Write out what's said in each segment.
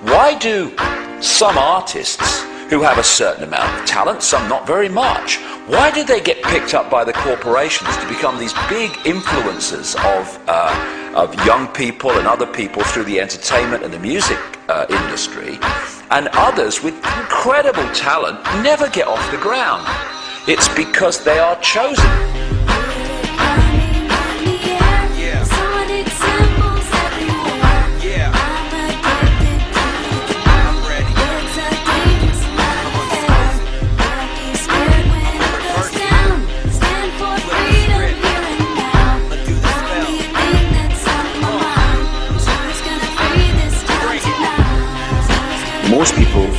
Why do some artists who have a certain amount of talent, some not very much, why do they get picked up by the corporations to become these big influencers of young people and other people through the entertainment and the music industry, and others with incredible talent never get off the ground? It's because they are chosen. Most people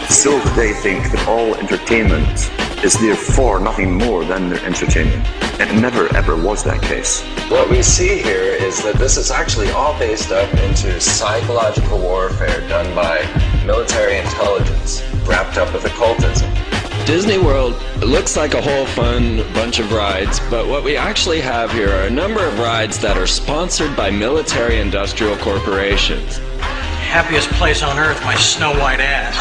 still today think that all entertainment is therefore nothing more than their entertainment. It never ever was that case. What we see here is that this is actually all based up into psychological warfare done by military intelligence wrapped up with occultism. Disney World looks like a whole fun bunch of rides, but what we actually have here are a number of rides that are sponsored by military industrial corporations. Happiest place on earth, my snow white ass.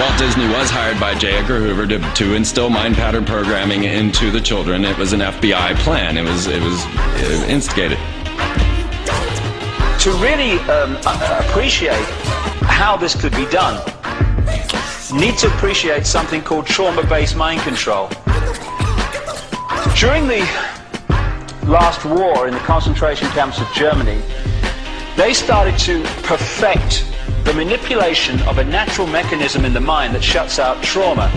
Walt Disney was hired by J. Edgar Hoover to instill mind pattern programming into the children. It was an FBI plan. It was instigated. To really appreciate how this could be done, you need to appreciate something called trauma-based mind control. During the last war in the concentration camps of Germany, they started to perfect the manipulation of a natural mechanism in the mind that shuts out trauma.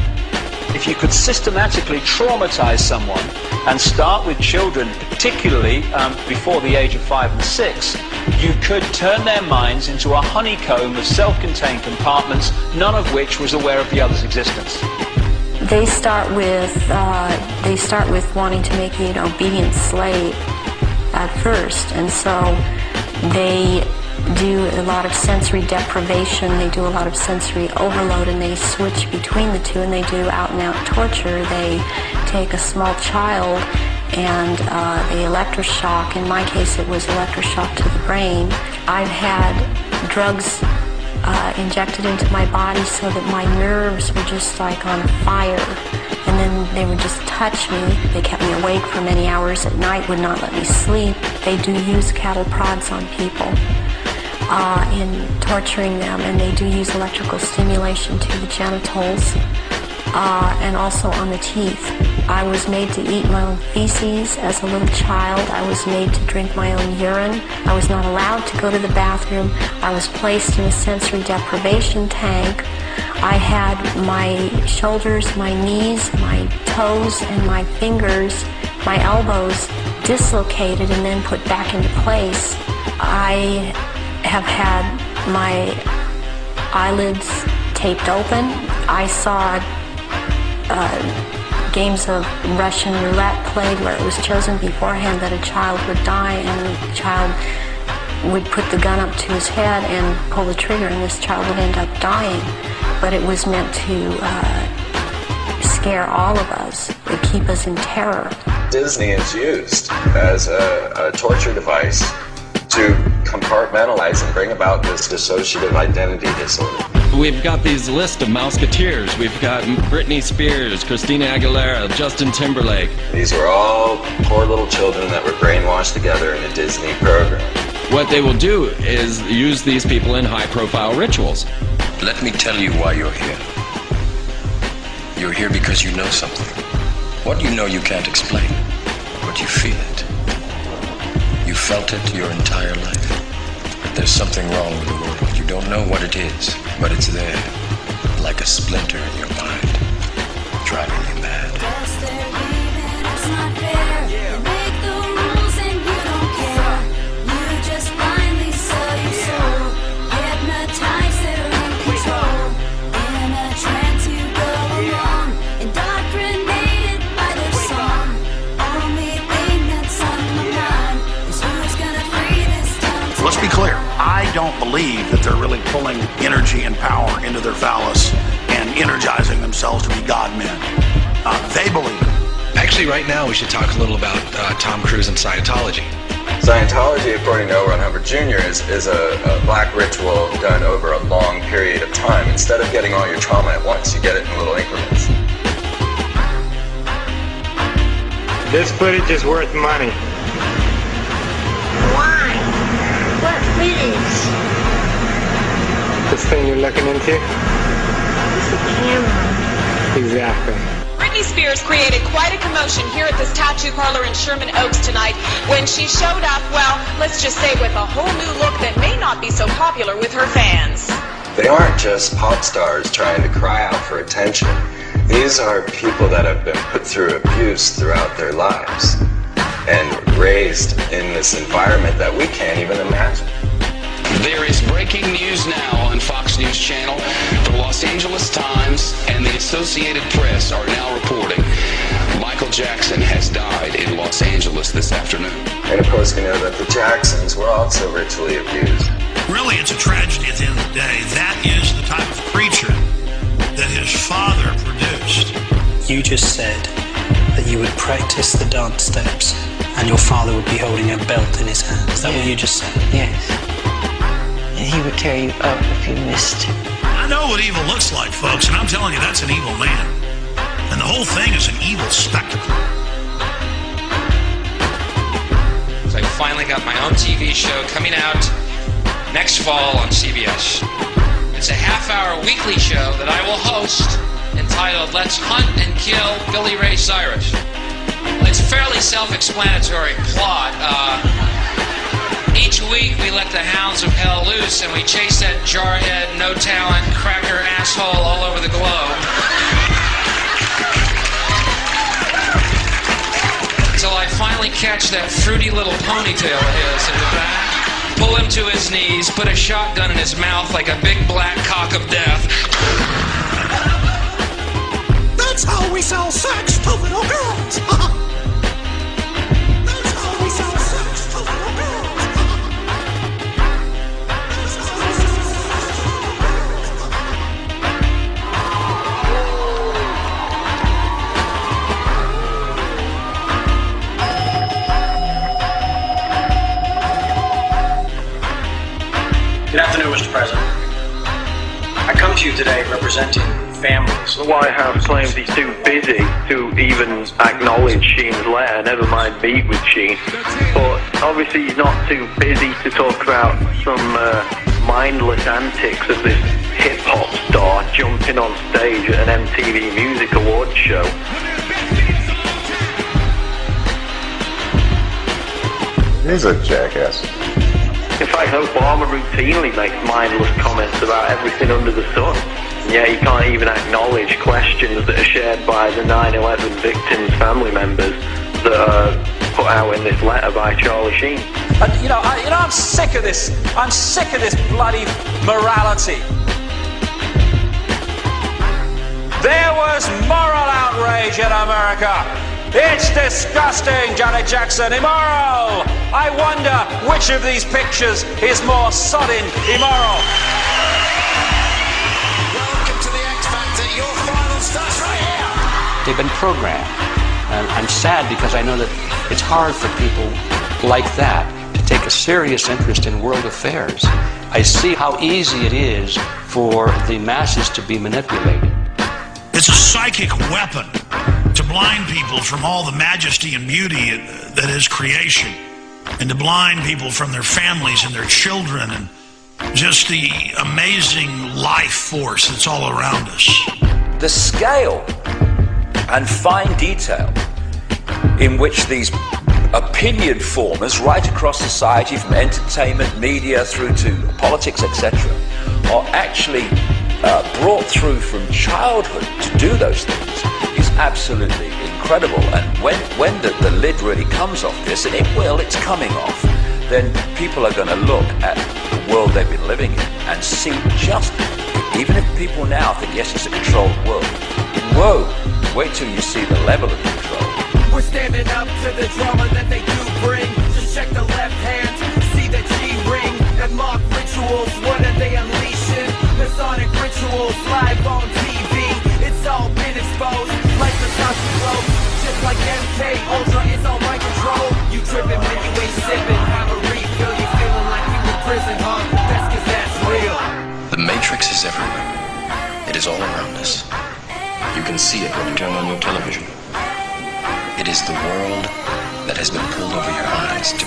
If you could systematically traumatize someone and start with children, particularly before the age of 5 and 6, you could turn their minds into a honeycomb of self-contained compartments, none of which was aware of the other's existence. They start with wanting to make you an obedient slave at first, and so they do a lot of sensory deprivation, they do a lot of sensory overload, and they switch between the two, and they do out-and-out torture. They take a small child and they electroshock. In my case, it was electroshock to the brain. I've had drugs injected into my body so that my nerves were just like on fire, and then they would just touch me. They kept me awake for many hours at night, would not let me sleep. They do use cattle prods on people in torturing them, and they do use electrical stimulation to the genitals and also on the teeth. I was made to eat my own feces as a little child. I was made to drink my own urine. I was not allowed to go to the bathroom. I was placed in a sensory deprivation tank. I had my shoulders, my knees, my toes, and my fingers, my elbows dislocated and then put back into place. I have had my eyelids taped open. I saw games of Russian roulette played where it was chosen beforehand that a child would die, and the child would put the gun up to his head and pull the trigger, and this child would end up dying. But it was meant to scare all of us, to keep us in terror. Disney is used as a torture device to compartmentalize and bring about this dissociative identity disorder. We've got these list of Mouseketeers. We've got Britney Spears, Christina Aguilera, Justin Timberlake. These were all poor little children that were brainwashed together in a Disney program. What they will do is use these people in high-profile rituals. Let me tell you why you're here. You're here because you know something. What you know you can't explain, but you feel it. You felt it your entire life. But there's something wrong with the world. You don't know what it is, but it's there, like a splinter in your mind, driving you mad. Let's be clear, I don't believe that they're really pulling energy and power into their phallus and energizing themselves to be God-men. They believe it. Actually, right now we should talk a little about Tom Cruise and Scientology. Scientology, according to L. Ron Hubbard Jr., is a black ritual done over a long instead of getting all your trauma at once, you get it in little increments. This footage is worth money. Why? What footage? This thing you're looking into? It's a camera. Exactly. Britney Spears created quite a commotion here at this tattoo parlor in Sherman Oaks tonight when she showed up, well, let's just say with a whole new look that may not be so popular with her fans. They aren't just pop stars trying to cry out for attention. These are people that have been put through abuse throughout their lives and raised in this environment that we can't even imagine. There is breaking news now on Fox News Channel. The Los Angeles Times and the Associated Press are now reporting Michael Jackson has died in Los Angeles this afternoon. And of course, we know that the Jacksons were also ritually abused. Really, it's a tragedy at the end of the day. That is the type of creature that his father produced. You just said that you would practice the dance steps and your father would be holding a belt in his hand. Is that what you just said? Yes. And he would tear you up if you missed. I know what evil looks like, folks, and I'm telling you, that's an evil man. And the whole thing is an evil spectacle. So I finally got my own TV show coming out next fall on CBS. It's a half-hour weekly show that I will host entitled Let's Hunt and Kill Billy Ray Cyrus. It's a fairly self-explanatory plot. Each week we let the hounds of hell loose and we chase that jarhead, no-talent, cracker asshole all over the globe. Until I finally catch that fruity little ponytail of his in the back, pull him to his knees, put a shotgun in his mouth like a big black cock of death. That's how we sell sex to little girls. That's how we sell sex to little girls. Good afternoon, Mr. President. I come to you today representing families. The White House claims he's too busy to even acknowledge Sheen's letter, never mind meet with Sheen. But obviously he's not too busy to talk about some mindless antics of this hip-hop star jumping on stage at an MTV Music Awards show. He's a jackass. In fact, Obama routinely makes mindless comments about everything under the sun. Yeah, you can't even acknowledge questions that are shared by the 9/11 victims' family members that are put out in this letter by Charlie Sheen. I'm sick of this. I'm sick of this bloody morality. There was moral outrage in America. It's disgusting, Janet Jackson. Immoral. I wonder which of these pictures is more sodding immoral. Welcome to the X Factor. Your final starts right here. They've been programmed. And I'm sad because I know that it's hard for people like that to take a serious interest in world affairs. I see how easy it is for the masses to be manipulated. It's a psychic weapon to blind people from all the majesty and beauty that is creation, and to blind people from their families and their children and just the amazing life force that's all around us. The scale and fine detail in which these opinion formers right across society, from entertainment, media through to politics, etc., are actually brought through from childhood to do those things is absolutely incredible. And when the lid really comes off this, and it's coming off, then people are going to look at the world they've been living in and see just, even if people now think, yes, it's a controlled world, whoa, wait till you see the level of control. We're standing up to the drama that they do bring. Just check the left hand, see the G-ring and mock rituals. What are they unleashing? Masonic rituals live on TV. It's all been exposed like the Cosby Globe. Just like MK Ultra, it's all my control. You tripping when you ain't sipping. Have a refill, you feeling like you in prison, huh? That's 'cause that's real. The Matrix is everywhere. is all around us. You can see it when you turn on your television. It is the world that has been pulled over your eyes to